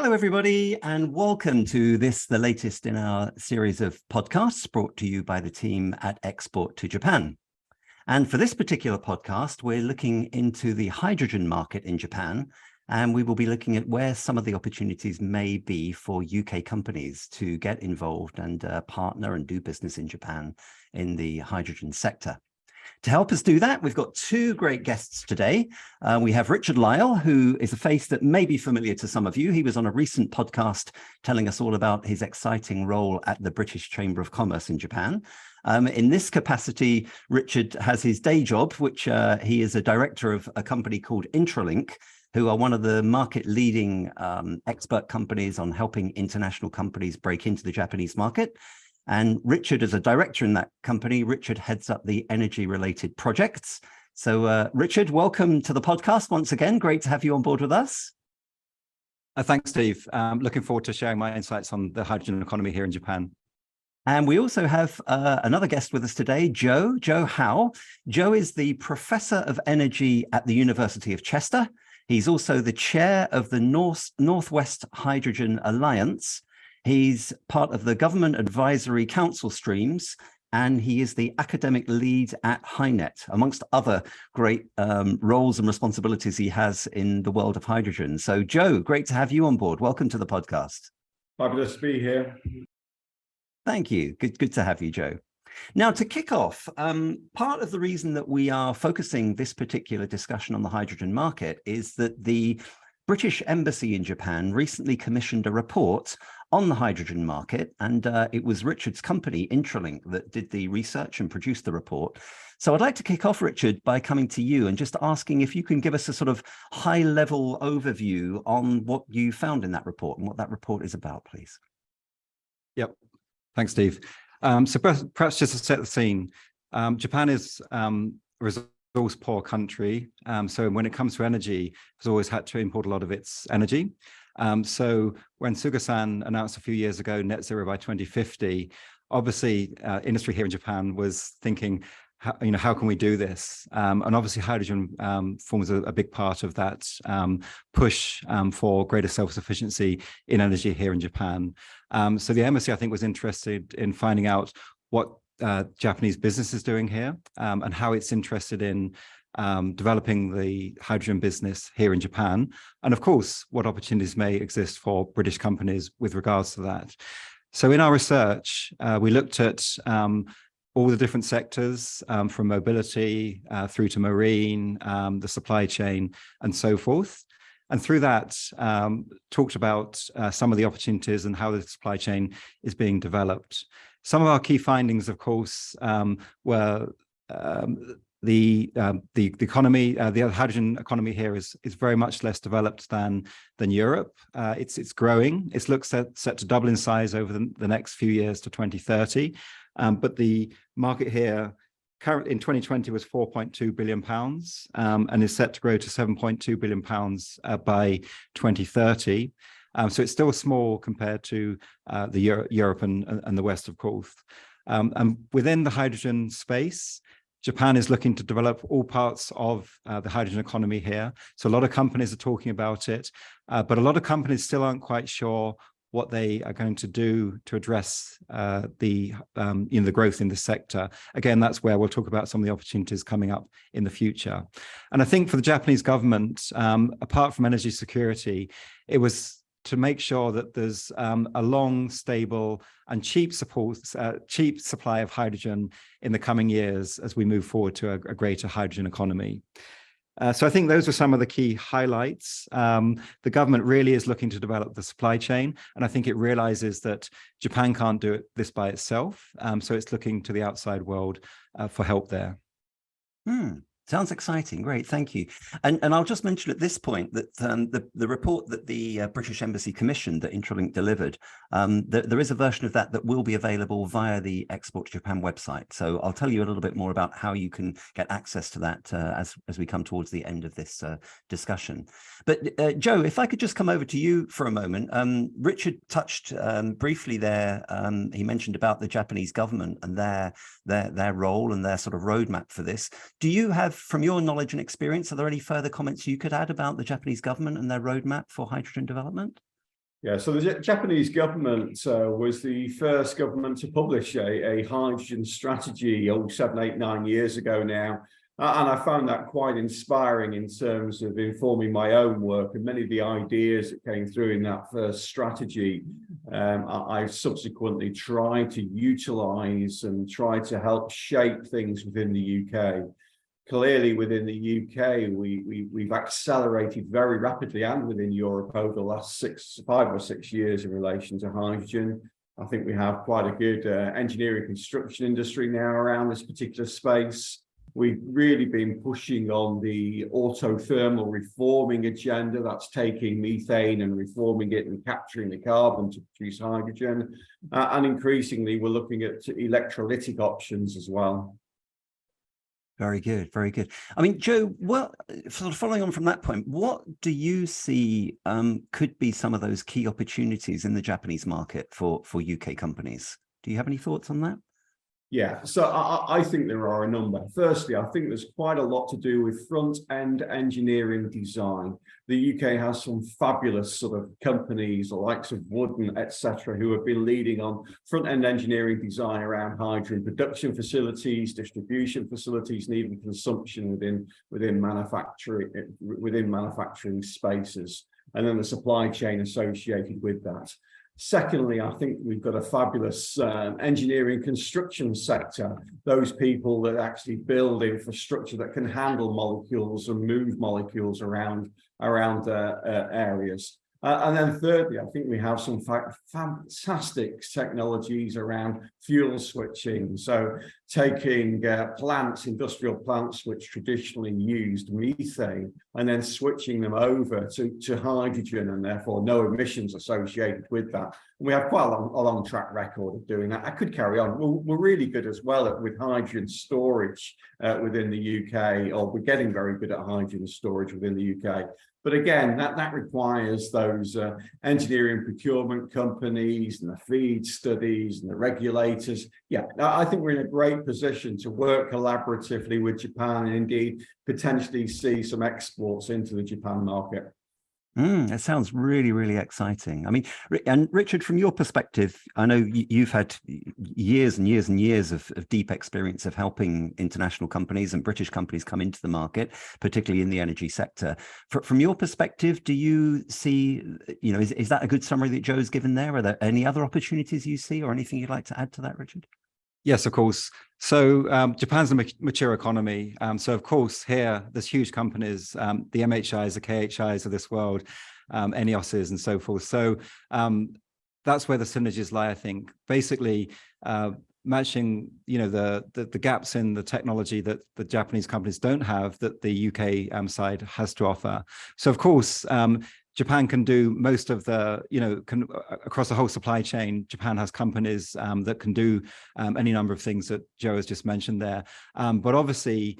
Hello, everybody, and welcome to the latest in our series of podcasts brought to you by the team at Export to Japan. And for this particular podcast, we're looking into the hydrogen market in Japan, and we will be looking at where some of the opportunities may be for UK companies to get involved and partner and do business in Japan in the hydrogen sector. To help us do that, we've got two great guests today. We have Richard Lyle, who is a face that may be familiar to some of you. He was on a recent podcast telling us all about his exciting role at the British Chamber of Commerce in Japan. In this capacity, Richard has his day job, which he is a director of a company called Intralink, who are one of the market-leading expert companies on helping international companies break into the Japanese market. And Richard, as a director in that company, Richard heads up the energy-related projects. So, Richard, welcome to the podcast once again. Great to have you on board with us. Thanks, Steve. Looking forward to sharing my insights on the hydrogen economy here in Japan. And we also have another guest with us today, Joe Howe. Joe is the Professor of Energy at the University of Chester. He's also the chair of the Northwest Hydrogen Alliance. He's part of the Government Advisory Council streams, and he is the academic lead at Hynet, amongst other great roles and responsibilities he has in the world of hydrogen. So, Joe, great to have you on board. Welcome to the podcast. Fabulous to be here. Thank you. Good to have you, Joe. Now, to kick off, part of the reason that we are focusing this particular discussion on the hydrogen market is that the British Embassy in Japan recently commissioned a report on the hydrogen market, and it was Richard's company, Intralink, that did the research and produced the report. So I'd like to kick off, Richard, by coming to you and just asking if you can give us a sort of high-level overview on what you found in that report and what that report is about, please. Yep. Thanks, Steve. So perhaps just to set the scene, Japan is a resource-poor country. So when it comes to energy, it's always had to import a lot of its energy. So when Suga-san announced a few years ago net zero by 2050, obviously industry here in Japan was thinking, how can we do this? And obviously hydrogen forms a big part of that push for greater self-sufficiency in energy here in Japan. So the embassy, I think, was interested in finding out what Japanese business is doing here and how it's interested in developing the hydrogen business here in Japan. And of course, what opportunities may exist for British companies with regards to that. So in our research, we looked at all the different sectors from mobility through to marine, the supply chain, and so forth. And through that, talked about some of the opportunities and how the supply chain is being developed. Some of our key findings, of course, were the economy, the hydrogen economy here is very much less developed than Europe. It's growing. It looks set to double in size over the next few years to 2030. But the market here currently in 2020 was £4.2 billion and is set to grow to £7.2 billion by 2030. So it's still small compared to Europe and the West, of course. And within the hydrogen space, Japan is looking to develop all parts of the hydrogen economy here. So a lot of companies are talking about it, but a lot of companies still aren't quite sure what they are going to do to address the growth in the sector. Again, that's where we'll talk about some of the opportunities coming up in the future. And I think for the Japanese government, apart from energy security, it was to make sure that there's a long, stable, and cheap supply of hydrogen in the coming years as we move forward to a greater hydrogen economy. So I think those are some of the key highlights. The government really is looking to develop the supply chain, and I think it realizes that Japan can't do this by itself. So it's looking to the outside world for help there. Sounds exciting. Great. Thank you. And I'll just mention at this point that the report that the British Embassy commissioned that Intralink delivered, there is a version of that will be available via the Export to Japan website. So I'll tell you a little bit more about how you can get access to that as we come towards the end of this discussion. But Joe, if I could just come over to you for a moment. Richard touched briefly there. He mentioned about the Japanese government and their role and their sort of roadmap for this. Do you have, from your knowledge and experience, are there any further comments you could add about the Japanese government and their roadmap for hydrogen development? Yeah, so the Japanese government was the first government to publish a hydrogen strategy 7, 8, 9 years ago now. And I found that quite inspiring in terms of informing my own work, and many of the ideas that came through in that first strategy, I subsequently tried to utilize and try to help shape things within the UK. Clearly, within the UK, we've accelerated very rapidly, and within Europe over the last 5 or 6 years in relation to hydrogen. I think we have quite a good engineering construction industry now around this particular space. We've really been pushing on the autothermal reforming agenda, that's taking methane and reforming it and capturing the carbon to produce hydrogen. And increasingly, we're looking at electrolytic options as well. Very good, very good. I mean, Joe, what, sort of following on from that point, what do you see could be some of those key opportunities in the Japanese market for UK companies? Do you have any thoughts on that? Yeah, so I think there are a number. Firstly, I think there's quite a lot to do with front-end engineering design. The UK has some fabulous sort of companies, the likes of Wooden, etc., who have been leading on front-end engineering design around hydrogen production facilities, distribution facilities, and even consumption within manufacturing spaces, and then the supply chain associated with that. Secondly, I think we've got a fabulous engineering construction sector, those people that actually build infrastructure that can handle molecules and move molecules around areas. And then thirdly, I think we have some fantastic technologies around fuel switching. So taking industrial plants which traditionally used methane, and then switching them over to hydrogen, and therefore no emissions associated with that. And we have quite a long track record of doing that. I could carry on. We're really good as well with hydrogen storage within the UK, or we're getting very good at hydrogen storage within the UK. But again, that requires those engineering procurement companies and the feed studies and the regulators. Yeah, I think we're in a great position to work collaboratively with Japan, and indeed potentially see some exports into the Japan market. That sounds really, really exciting. I mean, and Richard, from your perspective, I know you've had years and years and years of deep experience of helping international companies and British companies come into the market, particularly in the energy sector. From your perspective, do you see, is that a good summary that Joe's given there? Are there any other opportunities you see, or anything you'd like to add to that, Richard? Yes, of course. So Japan's a mature economy. So of course here, there's huge companies, the MHIs, the KHIs of this world, ENEOSs and so forth. So that's where the synergies lie, I think. Basically, matching, the gaps in the technology that the Japanese companies don't have that the UK side has to offer. So of course, Japan can do most of the, across the whole supply chain. Japan has companies that can do any number of things that Joe has just mentioned there. But obviously,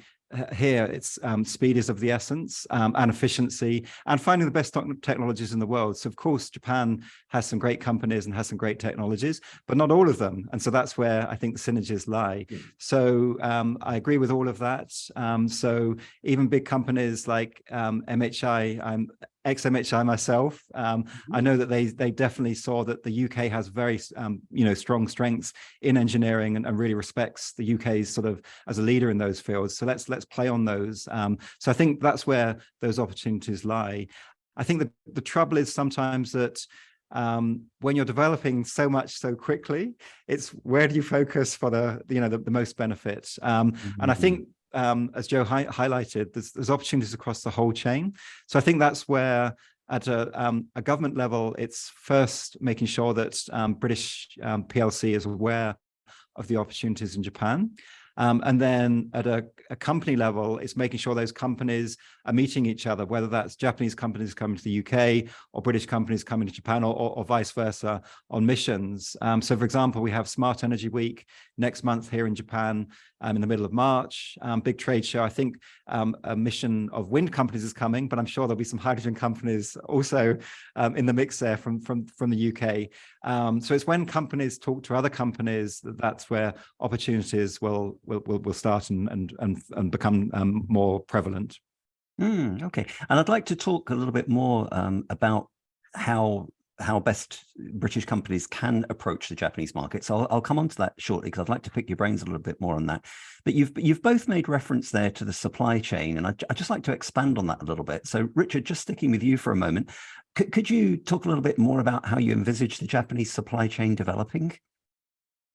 here it's speed is of the essence, and efficiency, and finding the best technologies in the world. So of course Japan has some great companies and has some great technologies, but not all of them, and so that's where I think the synergies lie. So I agree with all of that. So even big companies like MHI, I'm ex-MHI myself. I know that they definitely saw that the UK has very strong strengths in engineering, and really respects the UK's sort of as a leader in those fields. So let's play on those. So I think that's where those opportunities lie. I think the trouble is sometimes that when you're developing so much so quickly, it's where do you focus for the most benefit? And I think, as Joe highlighted, there's opportunities across the whole chain. So I think that's where at a government level, it's first making sure that British PLC is aware of the opportunities in Japan. And then at a company level, it's making sure those companies are meeting each other, whether that's Japanese companies coming to the UK or British companies coming to Japan, or vice versa on missions. So for example, we have Smart Energy Week next month here in Japan in the middle of March, big trade show. I think a mission of wind companies is coming, but I'm sure there'll be some hydrogen companies also in the mix there from the UK. So it's when companies talk to other companies that's where opportunities will start and become more prevalent. Okay, and I'd like to talk a little bit more about how how best British companies can approach the Japanese market. So I'll come on to that shortly, because I'd like to pick your brains a little bit more on that. But you've both made reference there to the supply chain, and I'd just like to expand on that a little bit. So Richard, just sticking with you for a moment, could you talk a little bit more about how you envisage the Japanese supply chain developing?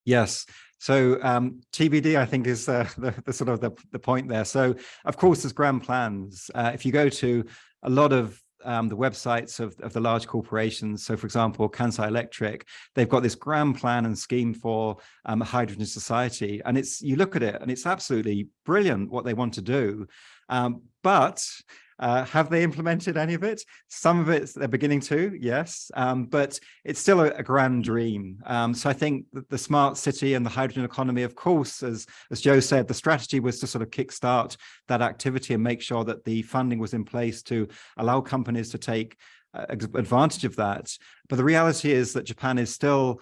Yes. So TBD, I think, is the sort of the point there. So of course, there's grand plans. If you go to a lot of the websites of the large corporations, so for example, Kansai Electric, they've got this grand plan and scheme for a hydrogen society, and you look at it and it's absolutely brilliant what they want to do, but have they implemented any of it? Some of it they're beginning to, yes, but it's still a grand dream. So I think that the smart city and the hydrogen economy, of course, as Joe said, the strategy was to sort of kickstart that activity and make sure that the funding was in place to allow companies to take advantage of that. But the reality is that Japan is still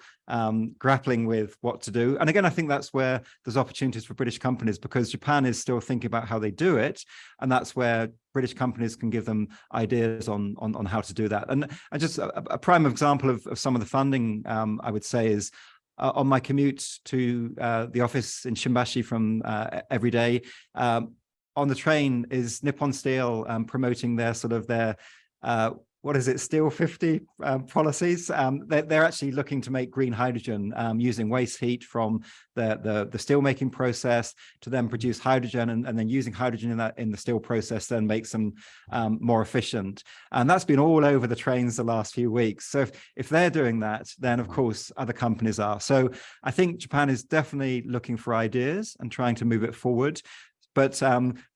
grappling with what to do. And again, I think that's where there's opportunities for British companies, because Japan is still thinking about how they do it. And that's where British companies can give them ideas on how to do that. And just a prime example of some of the funding, I would say, is on my commute to the office in Shimbashi from every day, on the train is Nippon Steel promoting their what is it, Steel 50 policies. They're actually looking to make green hydrogen using waste heat from the steel making process to then produce hydrogen, and then using hydrogen in the steel process then makes them more efficient. And that's been all over the trains the last few weeks. So if they're doing that, then of course other companies are. So I think Japan is definitely looking for ideas and trying to move it forward. But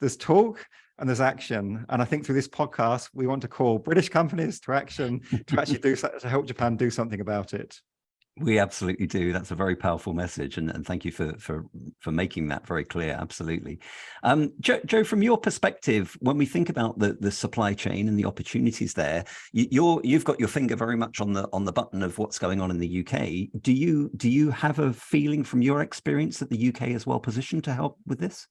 there's talk and there's action. And I think through this podcast, we want to call British companies to action to actually to help Japan do something about it. We absolutely do. That's a very powerful message, and thank you for making that very clear. Absolutely. Joe, from your perspective, when we think about the supply chain and the opportunities there, you've got your finger very much on the button of what's going on in the UK. Do you have a feeling from your experience that the UK is well positioned to help with this?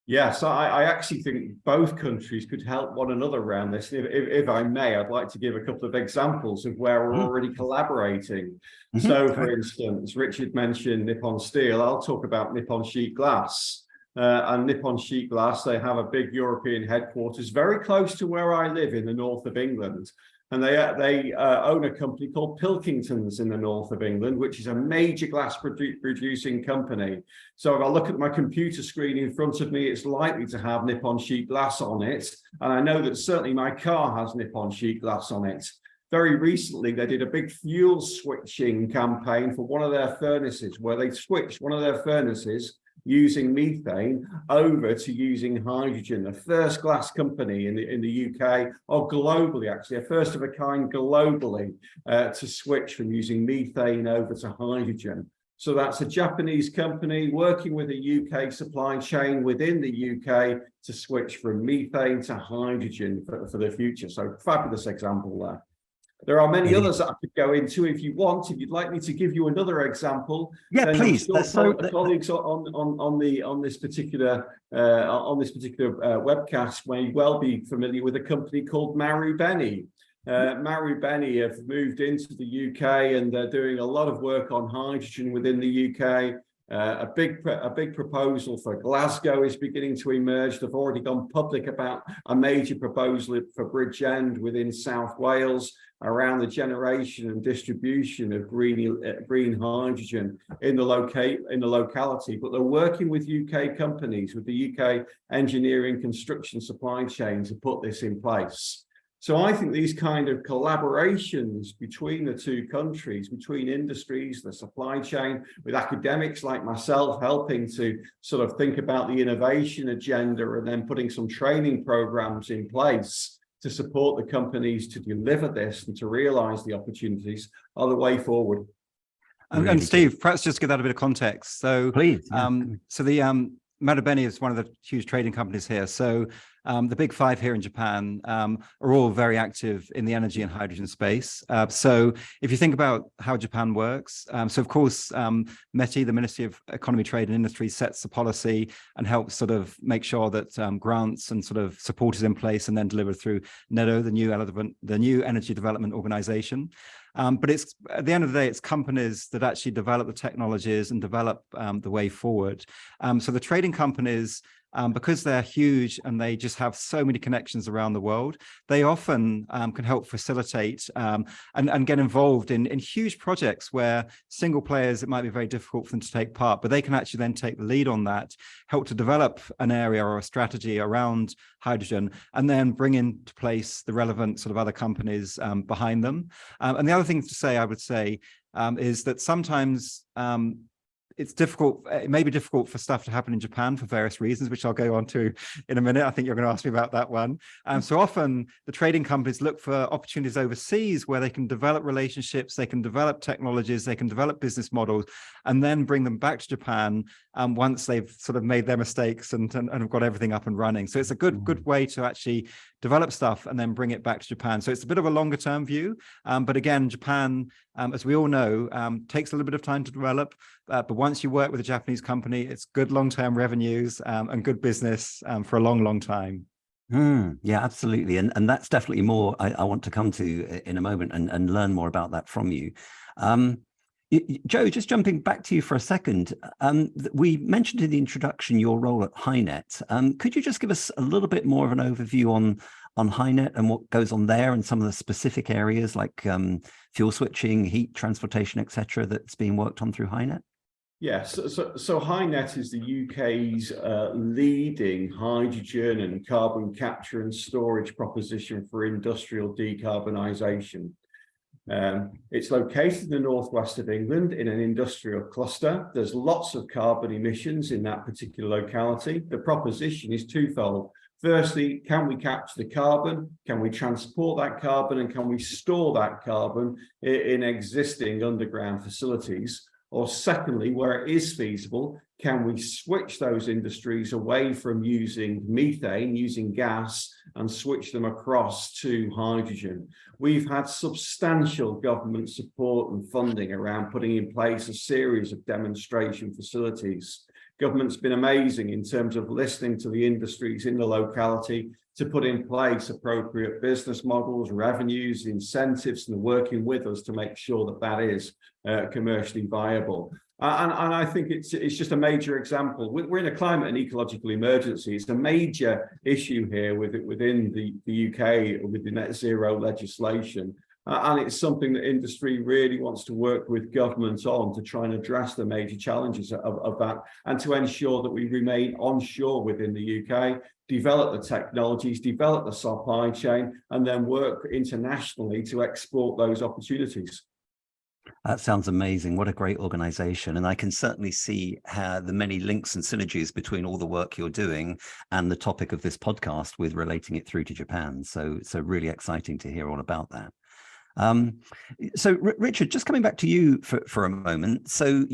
Yes, I actually think both countries could help one another around this. If I may, I'd like to give a couple of examples of where we're already collaborating. So, for instance, Richard mentioned Nippon Steel. I'll talk about Nippon Sheet Glass. And Nippon Sheet Glass, they have a big European headquarters very close to where I live in the north of England. And they own a company called Pilkingtons in the north of England, which is a major glass producing company. So if I look at my computer screen in front of me, it's likely to have Nippon Sheet Glass on it. And I know that certainly my car has Nippon Sheet Glass on it. Very recently, they did a big fuel switching campaign for one of their furnaces, where they switched one of their furnaces using methane over to using hydrogen. The first glass company in the UK, or globally actually, a first of a kind globally, to switch from using methane over to hydrogen. So that's a Japanese company working with a UK supply chain within the UK to switch from methane to hydrogen for the future. So fabulous example there. There are many others that I could go into if you want. If you'd like me to give you another example, yeah, please. Colleagues on this particular webcast may well be familiar with a company called Marubeni. Marubeni have moved into the UK, and they're doing a lot of work on hydrogen within the UK. A big proposal for Glasgow is beginning to emerge. They've already gone public about a major proposal for Bridgend within South Wales around the generation and distribution of green hydrogen in the locality. But they're working with UK companies, with the UK engineering construction supply chain to put this in place. So I think these kind of collaborations between the two countries, between industries, the supply chain, with academics like myself helping to sort of think about the innovation agenda and then putting some training programs in place to support the companies to deliver this and to realize the opportunities are the way forward. And Steve, perhaps just give that a bit of context. So, please. So the Marubeni is one of the huge trading companies here. So the big five here in Japan are all very active in the energy and hydrogen space. So if you think about how Japan works, so of course, METI, the Ministry of Economy, Trade and Industry, sets the policy and helps sort of make sure that grants and sort of support is in place and then delivered through NEDO, the new Energy Development Organization. But it's at the end of the day, it's companies that actually develop the technologies and develop the way forward. So the trading companies, because they're huge and they just have so many connections around the world, they often can help facilitate and get involved in huge projects where single players, it might be very difficult for them to take part, but they can actually then take the lead on that, help to develop an area or a strategy around hydrogen, and then bring into place the relevant sort of other companies behind them. And the other thing to say, I would say, is that sometimes it's difficult. It may be difficult for stuff to happen in Japan for various reasons, which I'll go on to in a minute. I think you're going to ask me about that one. So often the trading companies look for opportunities overseas where they can develop relationships, they can develop technologies, they can develop business models, and then bring them back to Japan once they've sort of made their mistakes and have got everything up and running. So it's a good way to actually develop stuff and then bring it back to Japan. So it's a bit of a longer term view. But again, Japan, as we all know, takes a little bit of time to develop. But once you work with a Japanese company, it's good long-term revenues and good business for a long, long time. Yeah, absolutely. And that's definitely more I want to come to in a moment and learn more about that from you. Joe, just jumping back to you for a second, we mentioned in the introduction your role at Hynet. Could you just give us a little bit more of an overview on Hynet and what goes on there and some of the specific areas like fuel switching, heat transportation, etc., that's being worked on through Hynet? Yes, so Hynet is the UK's leading hydrogen and carbon capture and storage proposition for industrial decarbonisation. It's located in the northwest of England in an industrial cluster. There's lots of carbon emissions in that particular locality. The proposition is twofold. Firstly, can we capture the carbon? Can we transport that carbon? And can we store that carbon in existing underground facilities? Or secondly, where it is feasible, can we switch those industries away from using methane, using gas, and switch them across to hydrogen? We've had substantial government support and funding around putting in place a series of demonstration facilities. Government's been amazing in terms of listening to the industries in the locality to put in place appropriate business models, revenues, incentives, and working with us to make sure that that is commercially viable. And I think it's just a major example. We're in a climate and ecological emergency. It's a major issue here within the UK with the net zero legislation. And it's something that industry really wants to work with government on to try and address the major challenges of that and to ensure that we remain onshore within the UK, develop the technologies, develop the supply chain, and then work internationally to export those opportunities. That sounds amazing. What a great organization. And I can certainly see how the many links and synergies between all the work you're doing and the topic of this podcast with relating it through to Japan. So really exciting to hear all about that. So Richard, just coming back to you for a moment. So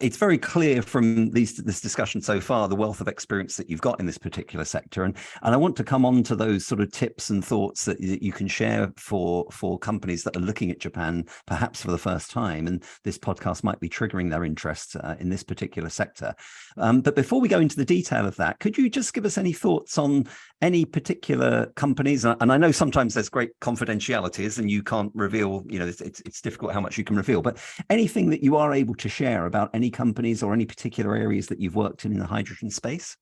it's very clear from this discussion so far, the wealth of experience that you've got in this particular sector. And I want to come on to those sort of tips and thoughts that you can share for companies that are looking at Japan, perhaps for the first time. And this podcast might be triggering their interest in this particular sector. But before we go into the detail of that, could you just give us any thoughts on any particular companies? And I know sometimes there's great confidentialities and you can't reveal, it's difficult how much you can reveal, but anything that you are able to share about any companies or any particular areas that you've worked in the hydrogen space?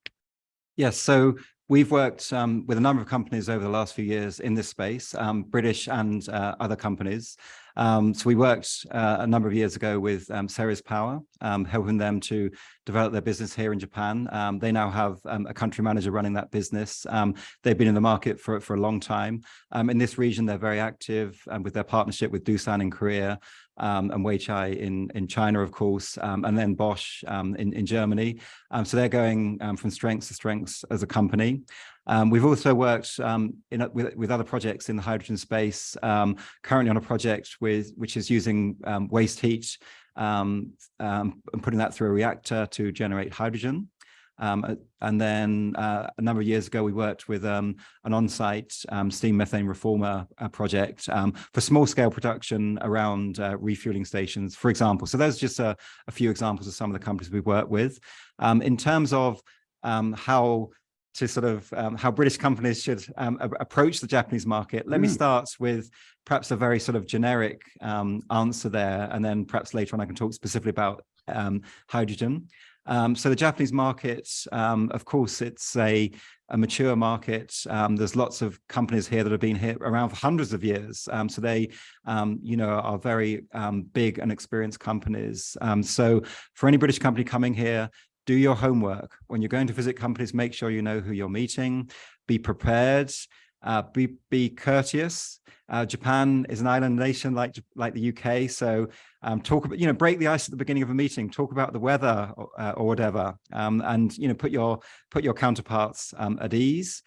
Yes, so we've worked with a number of companies over the last few years in this space, British and other companies. So we worked a number of years ago with Ceres Power, helping them to develop their business here in Japan. They now have a country manager running that business. They've been in the market for a long time. In this region, they're very active with their partnership with Doosan in Korea, and Weichai in China, of course, and then Bosch in Germany. So they're going from strength to strength as a company. We've also worked with other projects in the hydrogen space, currently on a project which is using waste heat and putting that through a reactor to generate hydrogen. And then a number of years ago, we worked with an on-site steam methane reformer project for small-scale production around refueling stations, for example. So those are just a few examples of some of the companies we work with. In terms of how British companies should approach the Japanese market, let me start with perhaps a very sort of generic answer there, and then perhaps later on I can talk specifically about hydrogen. So the Japanese market, of course, it's a mature market. There's lots of companies here that have been here around for hundreds of years. So they, are very big and experienced companies. So for any British company coming here, do your homework. When you're going to visit companies, make sure you know who you're meeting. Be prepared. Be courteous. Japan is an island nation like the UK, so talk about, break the ice at the beginning of a meeting. Talk about the weather or whatever, and put your counterparts at ease.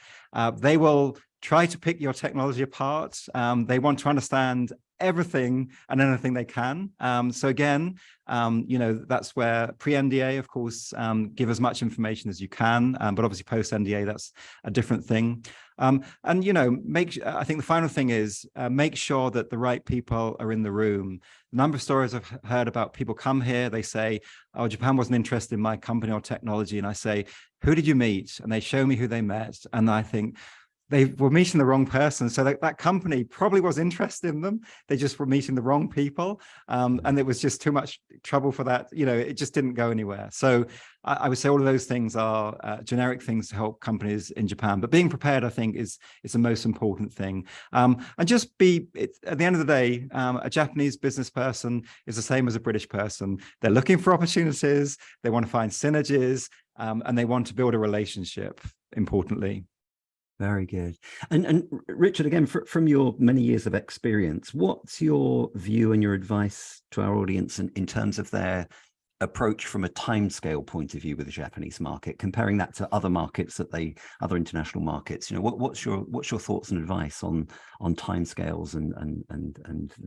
They will try to pick your technology apart. They want to understand everything and anything they can. So again, that's where pre-NDA, of course, give as much information as you can, but obviously post-NDA, that's a different thing. I think the final thing is make sure that the right people are in the room. A number of stories I've heard about people come here, they say, oh, Japan wasn't interested in my company or technology. And I say, who did you meet? And they show me who they met. And I think, they were meeting the wrong person. So that company probably was interested in them. They just were meeting the wrong people. And it was just too much trouble for that. It just didn't go anywhere. So I would say all of those things are generic things to help companies in Japan. But being prepared, I think, is the most important thing. And just at the end of the day, a Japanese business person is the same as a British person. They're looking for opportunities. They want to find synergies, and they want to build a relationship, importantly. Very good. And Richard, again, from your many years of experience, what's your view and your advice to our audience in terms of their approach from a timescale point of view with the Japanese market, comparing that to other markets other international markets? What's your thoughts and advice on timescales and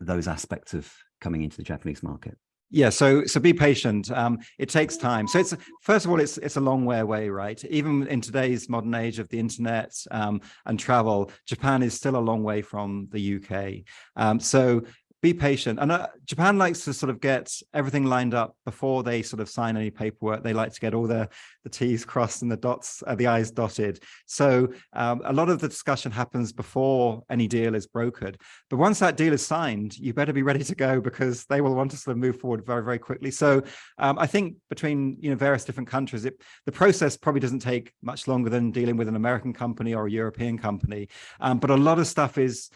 those aspects of coming into the Japanese market? Yeah, so be patient. It takes time. So first of all, it's a long way away, right? Even in today's modern age of the internet and travel, Japan is still a long way from the UK. So be patient. And Japan likes to sort of get everything lined up before they sort of sign any paperwork. They like to get all the T's crossed and the I's dotted. So a lot of the discussion happens before any deal is brokered. But once that deal is signed, you better be ready to go, because they will want to sort of move forward very, very quickly. So I think between various different countries, the process probably doesn't take much longer than dealing with an American company or a European company. But a lot of stuff is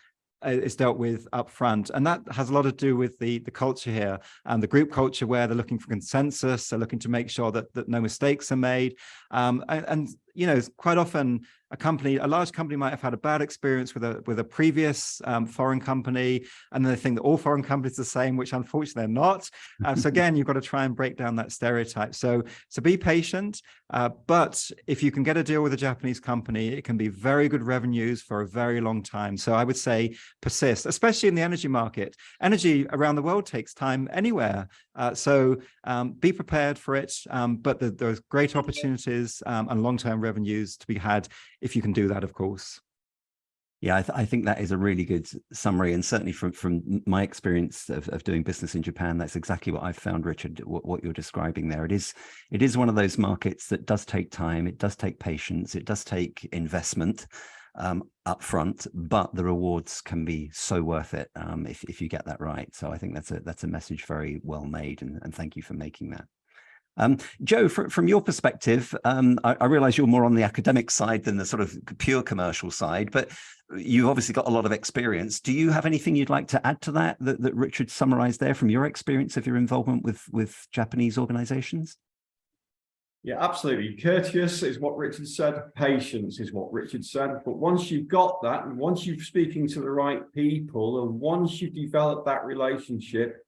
dealt with up front, and that has a lot to do with the culture here and the group culture, where they're looking for consensus. They're looking to make sure that no mistakes are made, and quite often a large company might have had a bad experience with a previous foreign company, and then they think that all foreign companies are the same, which unfortunately they're not. So again, you've got to try and break down that stereotype. So be patient, but if you can get a deal with a Japanese company, it can be very good revenues for a very long time. So I would say persist, especially in the energy market. Energy around the world takes time anywhere. So be prepared for it, but there's great opportunities and long-term revenues to be had if you can do that, of course. Yeah, I think that is a really good summary, and certainly from my experience of doing business in Japan, that's exactly what I've found, Richard, what you're describing there. It is one of those markets that does take time, it does take patience, it does take investment up front, but the rewards can be so worth it if you get that right. So I think that's a message very well made, and thank you for making that. Joe, from your perspective, I realize you're more on the academic side than the sort of pure commercial side, but you've obviously got a lot of experience. Do you have anything you'd like to add to that Richard summarized there from your experience of your involvement with Japanese organizations? Yeah, absolutely. Courteous is what Richard said. Patience is what Richard said. But once you've got that, and once you're speaking to the right people, and once you've developed that relationship,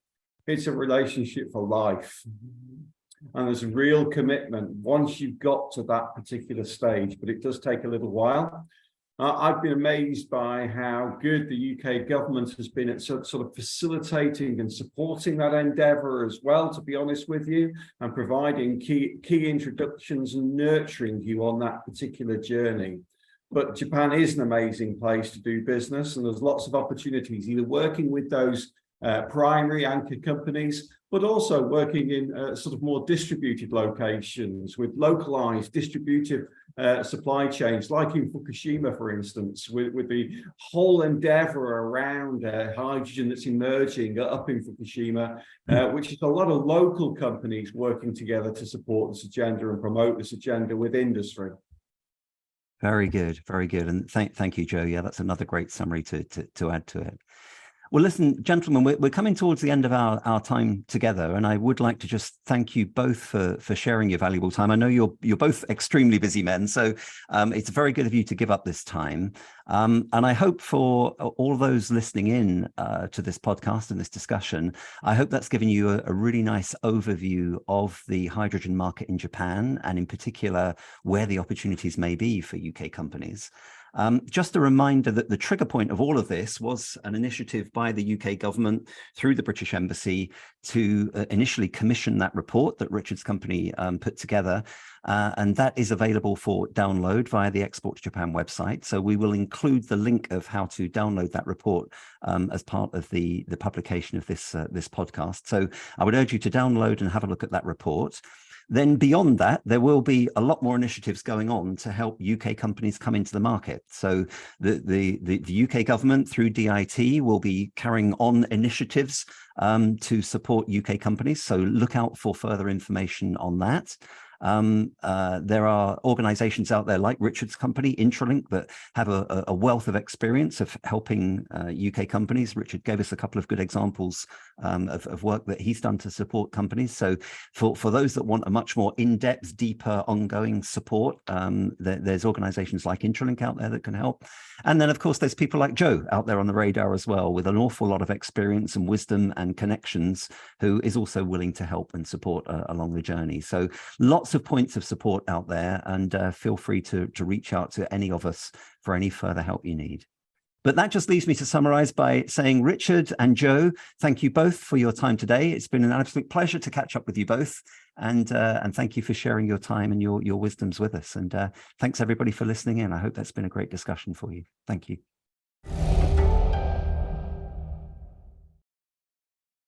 it's a relationship for life. And there's a real commitment once you've got to that particular stage, but it does take a little while. I've been amazed by how good the UK government has been at sort of facilitating and supporting that endeavour as well, to be honest with you, and providing key introductions and nurturing you on that particular journey. But Japan is an amazing place to do business, and there's lots of opportunities, either working with those primary anchor companies, but also working in sort of more distributed locations with localized distributive supply chains, like in Fukushima, for instance, with the whole endeavor around hydrogen that's emerging up in Fukushima, which is a lot of local companies working together to support this agenda and promote this agenda with industry. Very good, very good. And thank you, Joe. Yeah, that's another great summary to add to it. Well, listen, gentlemen, we're coming towards the end of our time together, and I would like to just thank you both for sharing your valuable time. I know you're both extremely busy men, so it's very good of you to give up this time. And I hope for all those listening in to this podcast and this discussion, I hope that's given you a really nice overview of the hydrogen market in Japan, and in particular, where the opportunities may be for UK companies. Just a reminder that the trigger point of all of this was an initiative by the UK government through the British Embassy to initially commission that report that Richard's company put together. And that is available for download via the Export to Japan website. So we will include the link of how to download that report as part of the publication of this podcast. So I would urge you to download and have a look at that report. Then beyond that, there will be a lot more initiatives going on to help UK companies come into the market. So the UK government through DIT will be carrying on initiatives to support UK companies. So look out for further information on that. There are organizations out there like Richard's company, Intralink, that have a wealth of experience of helping UK companies. Richard gave us a couple of good examples of work that he's done to support companies. So for those that want a much more in-depth, deeper, ongoing support, there's organizations like Intralink out there that can help. And then, of course, there's people like Joe out there on the radar as well, with an awful lot of experience and wisdom and connections, who is also willing to help and support along the journey. So lots of points of support out there, and feel free to reach out to any of us for any further help you need. But that just leaves me to summarize by saying, Richard and Joe, thank you both for your time today. It's been an absolute pleasure to catch up with you both, and thank you for sharing your time and your wisdoms with us. And thanks everybody for listening in. I hope that's been a great discussion for you. Thank you.